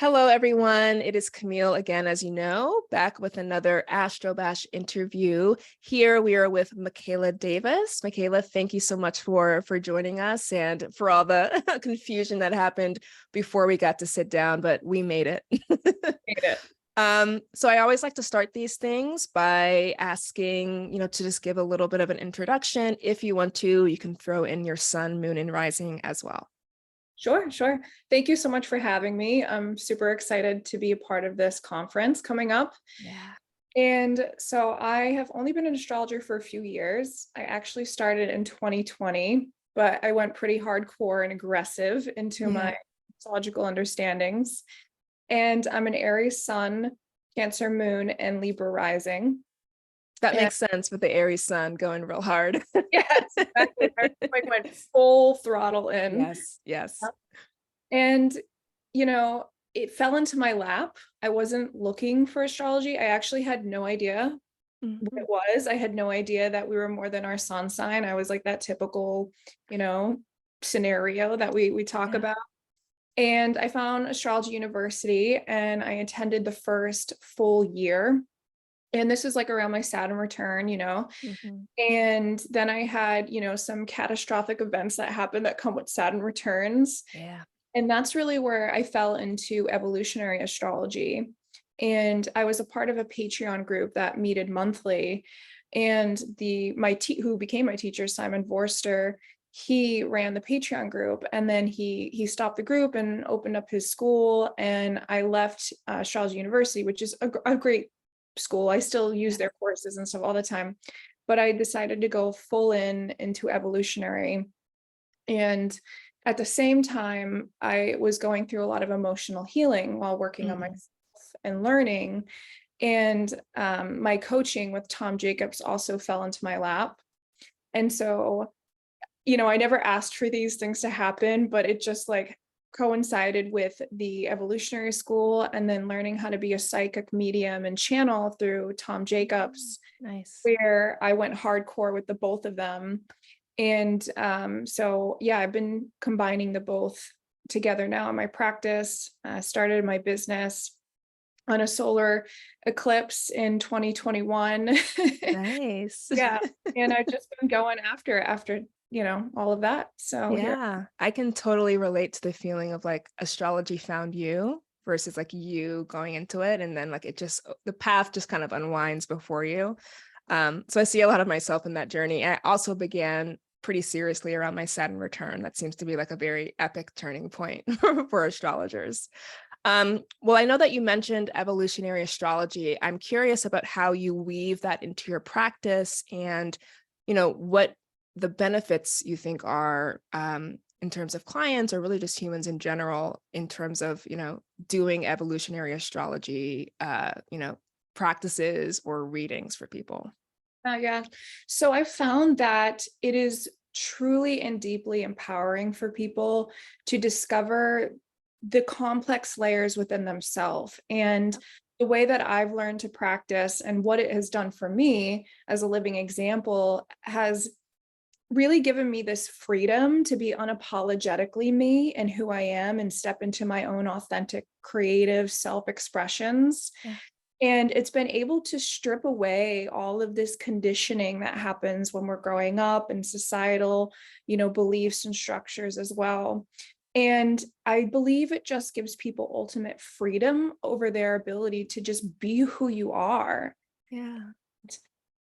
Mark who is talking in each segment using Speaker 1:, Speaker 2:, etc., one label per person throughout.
Speaker 1: Hello, everyone. It is Camille again, as you know, back with another Astro-Bash interview. Here we are with Makayla Davis. Makayla, thank you so much for joining us and for all the confusion that happened before we got to sit down, but we made it.
Speaker 2: Hate it.
Speaker 1: So I always like to start these things by asking, to just give a little bit of an introduction. If you want to, you can throw in your sun, moon, and rising as well.
Speaker 2: Sure. Thank you so much for having me. I'm super excited to be a part of this conference coming up.
Speaker 1: Yeah.
Speaker 2: And so I have only been an astrologer for a few years. I actually started in 2020, but I went pretty hardcore and aggressive into
Speaker 1: Yeah.
Speaker 2: my astrological understandings. And I'm an Aries sun, Cancer moon, and Libra rising.
Speaker 1: That
Speaker 2: And
Speaker 1: makes sense with the Aries sun going real hard.
Speaker 2: yes, exactly. I like went full throttle in.
Speaker 1: Yes, yes.
Speaker 2: And, you know, it fell into my lap. I wasn't looking for astrology. I actually had no idea what
Speaker 1: Mhm.
Speaker 2: it was. I had no idea that we were more than our sun sign. I was like that typical, you know, scenario that we talk
Speaker 1: Yeah.
Speaker 2: about. And I found Astrology University and I attended the first full year. And this is like around my Saturn return.
Speaker 1: Mhm.
Speaker 2: And then I had, some catastrophic events that happened that come with Saturn returns.
Speaker 1: Yeah.
Speaker 2: And that's really where I fell into evolutionary astrology. And I was a part of a Patreon group that meted monthly. And who became my teacher, Simon Vorster, he ran the Patreon group, and then he stopped the group and opened up his school. And I left Astrology University, which is a great school. I still use
Speaker 1: Yeah.
Speaker 2: their courses and stuff all the time, but I decided to go full into evolutionary. And at the same time, I was going through a lot of emotional healing while working on
Speaker 1: Mhm.
Speaker 2: myself and learning. And my coaching with Tom Jacobs also fell into my lap. And so, I never asked for these things to happen, but it just like coincided with the evolutionary school and then learning how to be a psychic medium and channel through Tom
Speaker 1: Mm.
Speaker 2: Jacobs,
Speaker 1: Nice.
Speaker 2: where I went hardcore with the both of them. And so, yeah, I've been combining the both together now in my practice. Started my business on a solar eclipse in 2021.
Speaker 1: Nice.
Speaker 2: Yeah, and I've just been going after all of that. So here.
Speaker 1: Yeah, I can totally relate to the feeling of like astrology found you versus like you going into it and then like the path just kind of unwinds before you. So I see a lot of myself in that journey. I also began pretty seriously around my Saturn return. That seems to be like a very epic turning point for astrologers. Well, I know that you mentioned evolutionary astrology. I'm curious about how you weave that into your practice and, what the benefits you think are in terms of clients or really just humans in general, in terms of, doing evolutionary astrology, practices or readings for people.
Speaker 2: Yeah. So I found that it is truly and deeply empowering for people to discover the complex layers within themselves. And the way that I've learned to practice and what it has done for me as a living example has really given me this freedom to be unapologetically me and who I am and step into my own authentic creative self expressions.
Speaker 1: Yeah.
Speaker 2: And it's been able to strip away all of this conditioning that happens when we're growing up and societal, beliefs and structures as well. And I believe it just gives people ultimate freedom over their ability to just be who you are.
Speaker 1: Yeah.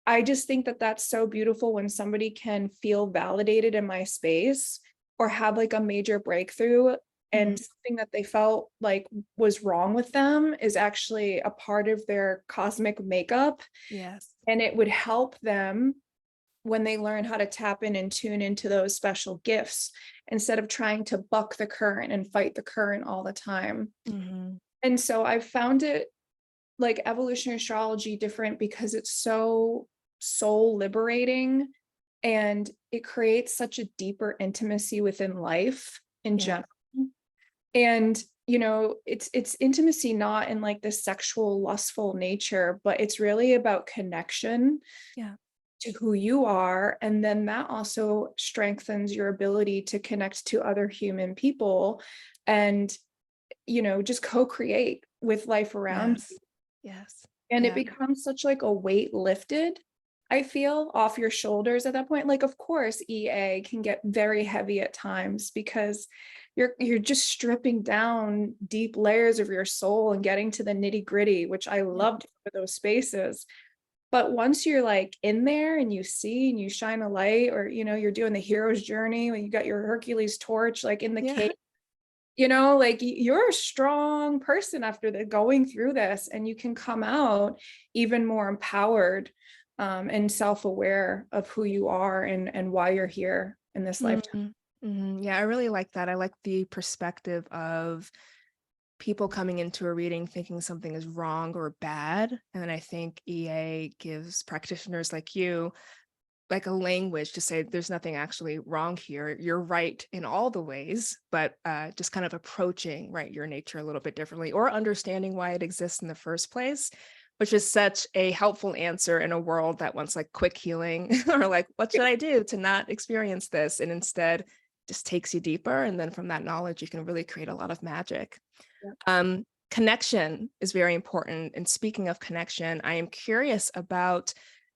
Speaker 2: I just think that that's so beautiful when somebody can feel validated in my space or have like a major breakthrough, and
Speaker 1: Mhm.
Speaker 2: something that they felt like was wrong with them is actually a part of their cosmic makeup.
Speaker 1: Yes.
Speaker 2: And it would help them when they learn how to tap in and tune into those special gifts instead of trying to buck the current and fight the current all the time.
Speaker 1: Mhm.
Speaker 2: And so I've found it like evolutionary astrology different because it's so soul liberating, and it creates such a deeper intimacy within life in
Speaker 1: Yeah.
Speaker 2: general. And it's intimacy not in like this sexual lustful nature, but it's really about connection
Speaker 1: Yeah.
Speaker 2: to who you are, and then that also strengthens your ability to connect to other human people. And just co-create with life around you.
Speaker 1: Yes. Yes.
Speaker 2: And it
Speaker 1: Yeah.
Speaker 2: becomes such like a weight lifted, I feel, off your shoulders at that point. Like, of course, EA can get very heavy at times because you're just stripping down deep layers of your soul and getting to the nitty gritty, which I
Speaker 1: Yeah.
Speaker 2: loved for those spaces. But once you're like in there and you see and you shine a light, or you're doing the hero's journey when you got your Hercules torch, like in the
Speaker 1: Yeah.
Speaker 2: cave, like you're a strong person after the going through this, and you can come out even more empowered, and self-aware of who you are and why you're here in this lifetime.
Speaker 1: Mhm. Mhm. Yeah, I really like that. I like the perspective of people coming into a reading thinking something is wrong or bad. And then I think EA gives practitioners like you like a language to say there's nothing actually wrong here. You're right in all the ways, but just kind of approaching right your nature a little bit differently or understanding why it exists in the first place, which is such a helpful answer in a world that wants like quick healing or like, what should I do to not experience this? And instead just takes you deeper. And then from that knowledge, you can really create a lot of magic.
Speaker 2: Yeah.
Speaker 1: Connection is very important. And speaking of connection, I am curious about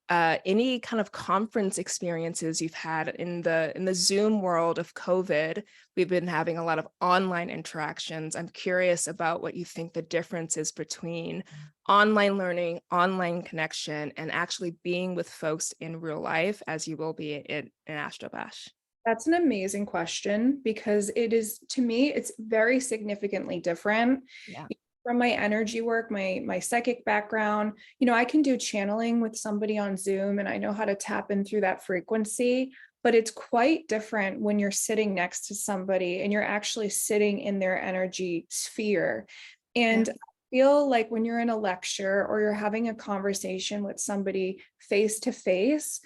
Speaker 1: any kind of conference experiences you've had in the Zoom world of COVID. We've been having a lot of online interactions. I'm curious about what you think the difference is between online learning, online connection, and actually being with folks in real life, as you will be in Astro-Bash.
Speaker 2: That's an amazing question, because it is, to me, it's very significantly different.
Speaker 1: Yeah.
Speaker 2: From my energy work, my psychic background, I can do channeling with somebody on Zoom and I know how to tap in through that frequency, but it's quite different when you're sitting next to somebody and you're actually sitting in their energy sphere.
Speaker 1: Yeah.
Speaker 2: And I feel like when you're in a lecture or you're having a conversation with somebody face to face,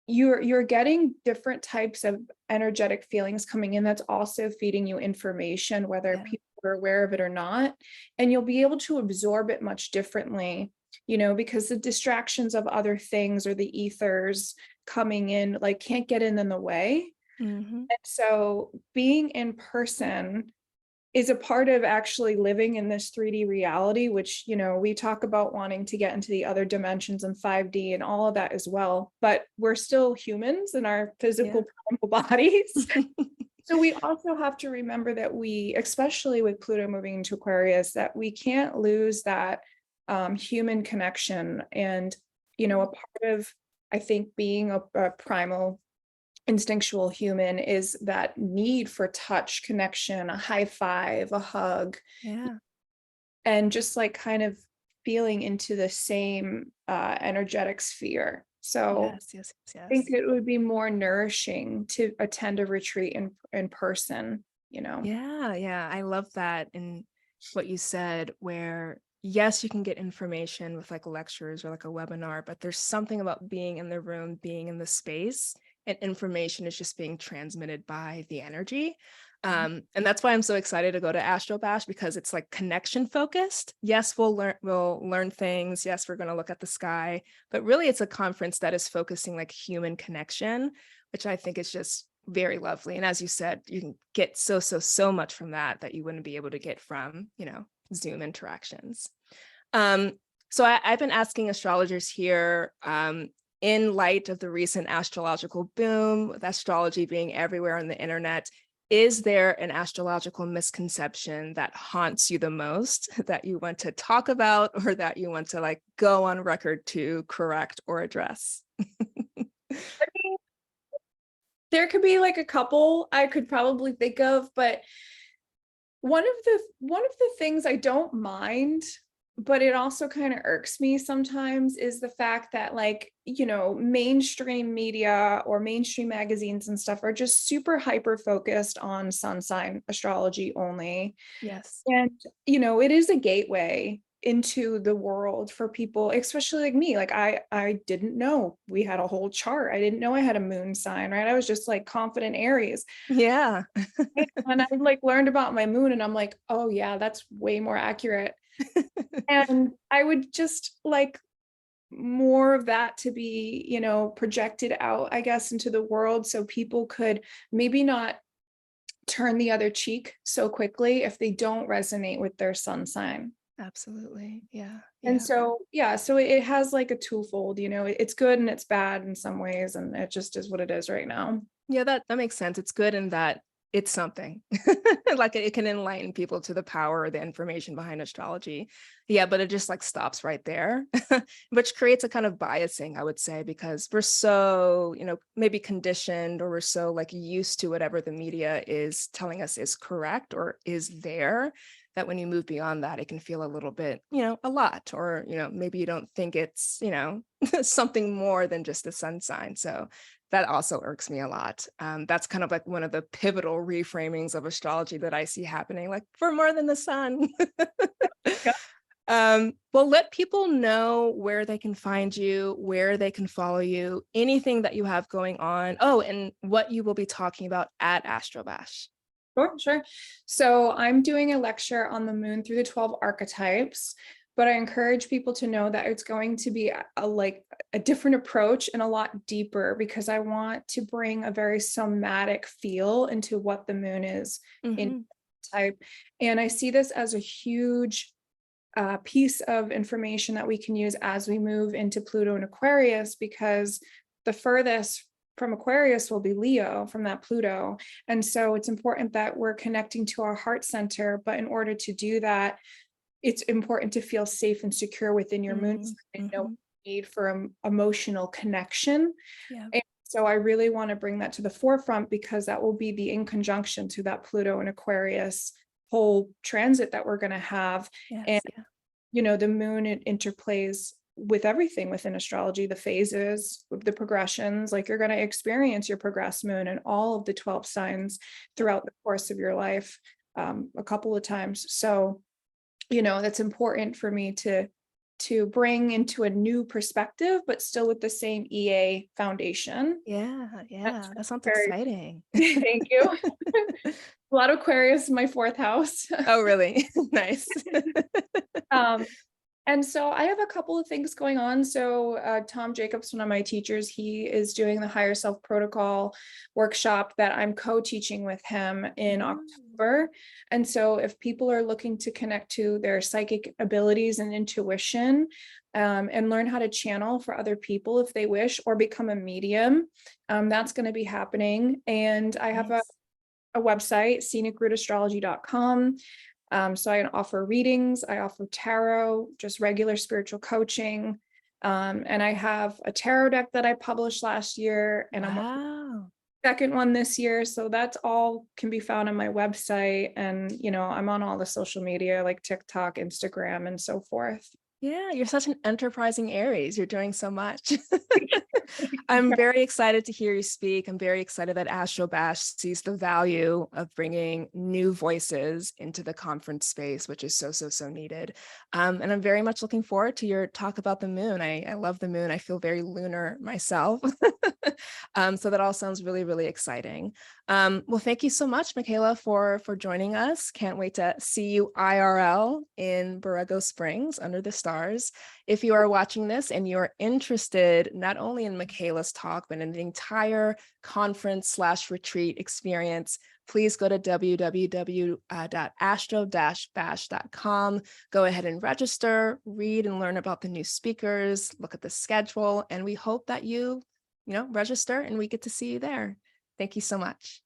Speaker 2: you're getting different types of energetic feelings coming in that's also feeding you information, whether
Speaker 1: Yeah.
Speaker 2: people are aware of it or not, and you'll be able to absorb it much differently, because the distractions of other things or the ethers coming in like can't get in the way.
Speaker 1: Hmm.
Speaker 2: And so being in person is a part of actually living in this 3D reality, which, we talk about wanting to get into the other dimensions and 5D and all of that as well, but we're still humans in our
Speaker 1: Yeah.
Speaker 2: physical primal bodies. So we also have to remember that we, especially with Pluto moving into Aquarius, that we can't lose that human connection. And, a part of, I think, being a primal instinctual human is that need for touch, connection, a high five, a hug,
Speaker 1: Yeah.
Speaker 2: and just like kind of feeling into the same energetic sphere. So
Speaker 1: Yes. Yes. Yes.
Speaker 2: I think
Speaker 1: Yes.
Speaker 2: it would be more nourishing to attend a retreat in person.
Speaker 1: Yeah, yeah, I love that. And what you said, where yes, you can get information with like lectures or like a webinar, but there's something about being in the room, being in the space, and information is just being transmitted by the energy. And that's why I'm so excited to go to Astro Bash, because it's like connection focused. Yes, we'll learn things. Yes, we're going to look at the sky, but really it's a conference that is focusing like human connection, which I think is just very lovely. And as you said, you can get so much from that you wouldn't be able to get from, Zoom interactions. Um, I've been asking astrologers here, in light of the recent astrological boom, with astrology being everywhere on the internet, is there an astrological misconception that haunts you the most that you want to talk about or that you want to like go on record to correct or address?
Speaker 2: There could be like a couple I could probably think of, but one of the things I don't mind, but it also kind of irks me sometimes, is the fact that, like, mainstream media or mainstream magazines and stuff are just super hyper focused on sun sign astrology only.
Speaker 1: Yes.
Speaker 2: And, it is a gateway into the world for people, especially like me. Like I didn't know we had a whole chart. I didn't know I had a moon sign, right? I was just like confident Aries.
Speaker 1: Yeah.
Speaker 2: And I like learned about my moon and I'm like, oh yeah, that's way more accurate. And I would just like more of that to be, projected out, I guess, into the world, so people could maybe not turn the other cheek so quickly if they don't resonate with their sun sign.
Speaker 1: Absolutely. Yeah.
Speaker 2: And
Speaker 1: Yeah.
Speaker 2: so, yeah, so it has like a twofold, it's good and it's bad in some ways, and it just is what it is right now.
Speaker 1: Yeah, that makes sense. It's good in that it's something. Like it can enlighten people to the power or the information behind astrology. Yeah, but it just like stops right there, which creates a kind of biasing, I would say, because we're so, maybe conditioned, or we're so like used to whatever the media is telling us is correct or is there, that when you move beyond that, it can feel a little bit, a lot, or, maybe you don't think it's, something more than just a sun sign. So that also irks me a lot. That's kind of like one of the pivotal reframings of astrology that I see happening, like we're more than the sun.
Speaker 2: Yeah.
Speaker 1: Well, let people know where they can find you, where they can follow you, anything that you have going on. Oh, and what you will be talking about at Astro-Bash.
Speaker 2: Sure, sure. So I'm doing a lecture on the moon through the 12 archetypes, but I encourage people to know that it's going to be like a different approach and a lot deeper, because I want to bring a very somatic feel into what the moon is in
Speaker 1: Mhm.
Speaker 2: type. And I see this as a huge piece of information that we can use as we move into Pluto and Aquarius, because the furthest from Aquarius will be Leo from that Pluto. And so it's important that we're connecting to our heart center. But in order to do that, it's important to feel safe and secure within your moon
Speaker 1: Mhm.
Speaker 2: sign and no
Speaker 1: Mhm.
Speaker 2: need for emotional connection.
Speaker 1: Yeah.
Speaker 2: And so I really want to bring that to the forefront, because that will be the in conjunction to that Pluto and Aquarius whole transit that we're going to have. And
Speaker 1: Yes. Yeah.
Speaker 2: the moon, it interplays with everything within astrology, the phases, the progressions. Like, you're going to experience your progressed moon and all of the 12 signs throughout the course of your life, a couple of times. So, that's important for me to bring into a new perspective, but still with the same EA foundation.
Speaker 1: Yeah.
Speaker 2: That's
Speaker 1: Yeah. That sounds
Speaker 2: very
Speaker 1: exciting.
Speaker 2: thank you. A lot of Aquarius, my fourth house.
Speaker 1: Oh, really? Nice.
Speaker 2: um, And so I have a couple of things going on. So Tom Jacobs, one of my teachers, he is doing the Higher Self Protocol workshop that I'm co-teaching with him in
Speaker 1: Mm.
Speaker 2: October. And so if people are looking to connect to their psychic abilities and intuition, and learn how to channel for other people if they wish, or become a medium, that's going to be happening. And I have
Speaker 1: Nice.
Speaker 2: a website, scenicrouteastrology.com. So I offer readings, I offer tarot, just regular spiritual coaching. And I have a tarot deck that I published last year, and I'm working
Speaker 1: Wow.
Speaker 2: on a second one this year. So that's all can be found on my website. And, I'm on all the social media like TikTok, Instagram, and so forth.
Speaker 1: Yeah, you're such an enterprising Aries. You're doing so much. I'm very excited to hear you speak. I'm very excited that Astro-Bash sees the value of bringing new voices into the conference space, which is so, so, so needed. And I'm very much looking forward to your talk about the moon. I love the moon. I feel very lunar myself. So that all sounds really, really exciting. Well, thank you so much, Makayla, for joining us. Can't wait to see you IRL in Borrego Springs under the stars. If you are watching this and you're interested not only in Makayla's talk, but in the entire conference/retreat experience, please go to www.astro-bash.com. Go ahead and register, read and learn about the new speakers, look at the schedule, and we hope that you register and we get to see you there. Thank you so much.